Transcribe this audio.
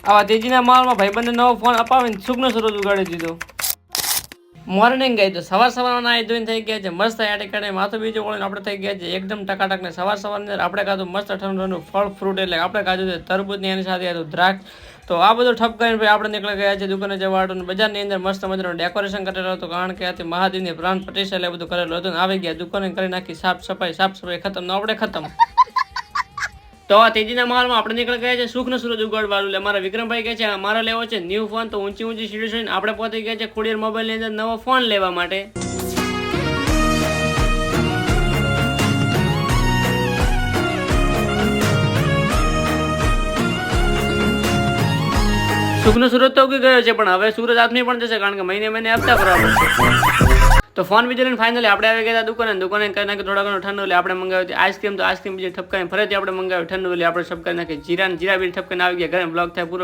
આવા તેજીના માલમાં ભાઈબંધને નવો ફોન અપાવીને સુખનો સરોજ ઉગાડી દીધો. મોર્નિંગ ગઈ તો સવારમાં નાઈ ધોઈને થઈ ગયા છે મસ્ત આટી કાઢે માથું બીજું ઓળીને આપણે થઈ ગયા છે એકદમ ટકાટક ને સવારની અંદર આપણે ખાધું મસ્ત ઠંડુ ફળ ફ્રૂટ એટલે આપણે ખાધું છે તરબૂચની એની સાથે હતું દ્રાક્ષ. તો આ બધું ઠપ કરીને ભાઈ આપણે નીકળી ગયા છે દુકાને જવાડું બજારની અંદર મસ્ત મજાનું ડેકોરેશન કરેલું હતું કારણ કે આથી મહાદેવની પ્રાણ પ્રતિષ્ઠા એટલે બધું કરેલું હતું. આવી ગયા દુકાને કરી નાખી સાફ સફાઈ ખતમ આપણે ખતમ. તો આ તેજીના માલમાં આપણે નીકળી ગયા છે સુખનો સૂરજ ઉગાડવાળું. એટલે મારા વિક્રમભાઈ કહે છે મારે લેવો છે ન્યૂ ફોન. તો ઊંચી સીડી છે આપણે પહોંચી ગયા છે ખોડિયાર મોબાઈલની અંદર નવો ફોન લેવા માટે. સુખનો સૂરજ તો ઉગી ગયો છે પણ હવે સૂરજ હાથની પણ જશે કારણ કે મહિને હપ્તા ભરવા પડશે. તો ફોન બીજો લઈને ફાઇનલી આપણે આવી ગયા દુકાને કરી નાખી થોડા ઘણું ઠંડુ. એટલે આપણે મંગાવ્યું હતી આઈસ્ક્રીમ. તો આઈસ્ક્રીમ બીજી ઠપકાઈને ફરીથી આપણે મંગાવ્યું ઠંડુ. એટલે આપણે ઠપકાઈ નાખી જીરા બીજ ઠપકાઈને આવી ગયા ઘરે. બ્લોગ થાય પૂરો.